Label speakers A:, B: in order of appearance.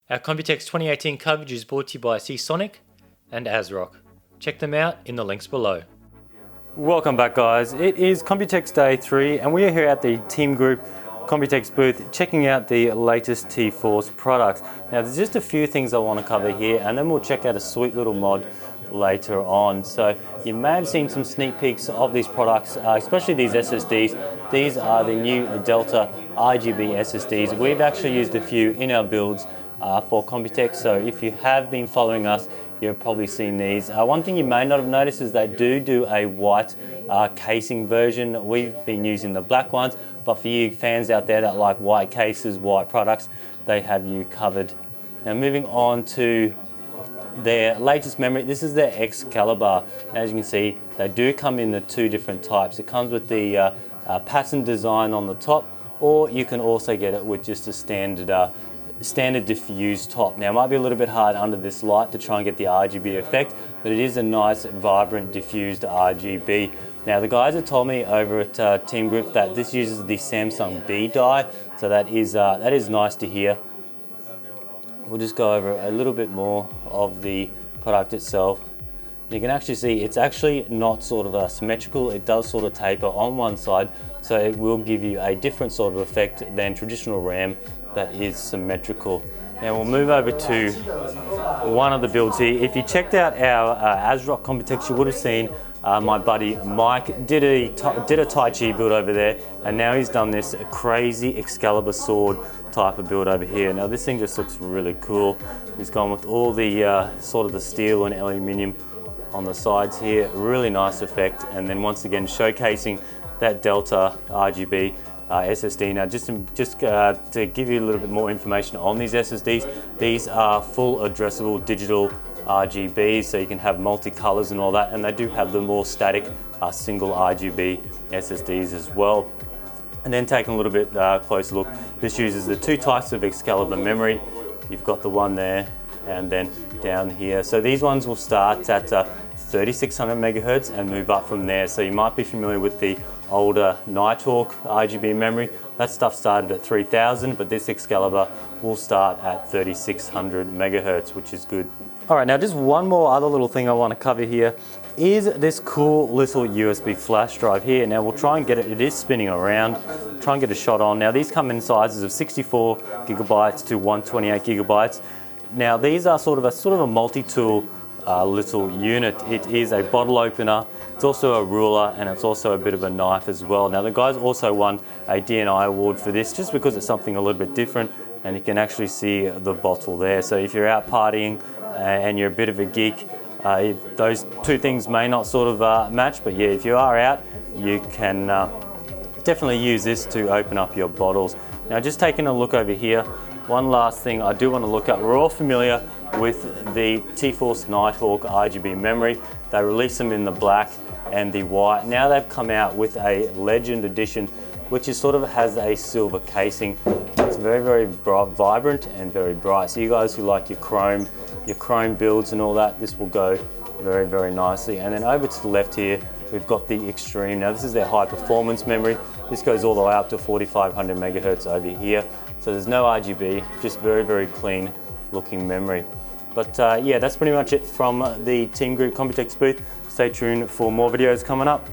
A: Our Computex 2018 coverage is brought to you by Seasonic and ASRock. Check them out in the links below. Welcome back, guys. It is Computex Day 3 and we are here at the Team Group Computex booth checking out the latest T-Force products. Now there's just a few things I want to cover here and then we'll check out a sweet little mod later on. So you may have seen some sneak peeks of these products, especially these SSDs. These are the new Delta RGB SSDs. We've actually used a few in our builds for Computex, so if you have been following us, you've probably seen these. One thing you may not have noticed is they do a white casing version. We've been using the black ones, but for you fans out there that like white cases, white products, they have you covered. Now moving on to their latest memory, this is their Hex Calibre. As you can see, they do come in the two different types. It comes with the pattern design on the top, or you can also get it with just a standard diffused top. Now it might be a little bit hard under this light to try and get the RGB effect, but it is a nice vibrant diffused RGB. Now the guys have told me over at Team Group that this uses the Samsung B die, so that is nice to hear. We'll just go over a little bit more of the product itself. You can actually see it's actually not sort of symmetrical. It does sort of taper on one side, so it will give you a different sort of effect than traditional RAM that is symmetrical. Now we'll move over to one of the builds here. If you checked out our ASRock Computex, you would have seen my buddy Mike did a Tai Chi build over there, and now he's done this crazy Excalibur sword type of build over here. Now this thing just looks really cool. He's gone with all the sort of the steel and aluminium on the sides here, really nice effect, and then once again showcasing that Delta RGB SSD. Now just to give you a little bit more information on these SSDs, these are full addressable digital RGBs, so you can have multi-colors and all that, and they do have the more static single RGB SSDs as well. And then taking a little bit closer look, this uses the two types of Excalibur memory. You've got the one there and then down here. So these ones will start at 3600 megahertz and move up from there. So you might be familiar with the older Nighthawk RGB memory. That stuff started at 3000, but this Excalibur will start at 3600 megahertz, which is good. All right, now just one more other little thing I want to cover here is this cool little USB flash drive here. Now we'll try and get it is spinning around, try and get a shot on. Now these come in sizes of 64 gigabytes to 128 gigabytes. Now these are sort of a multi-tool little unit. It is a bottle opener, it's also a ruler, and it's also a bit of a knife as well. Now the guys also won a D&I award for this just because it's something a little bit different, and you can actually see the bottle there. So if you're out partying and you're a bit of a geek, those two things may not sort of match, but yeah, if you are out, you can definitely use this to open up your bottles. Now just taking a look over here, one last thing I do want to look at. We're all familiar with the T-Force Nighthawk RGB memory. They released them in the black and the white. Now they've come out with a Legend Edition, which is sort of has a silver casing. It's very vibrant and very bright. So you guys who like your chrome builds and all that, this will go very nicely. And then over to the left here, we've got the Extreme. Now this is their high performance memory. This goes all the way up to 4500 megahertz over here. So there's no RGB, just very clean looking memory. But yeah, that's pretty much it from the Team Group Computex booth. Stay tuned for more videos coming up.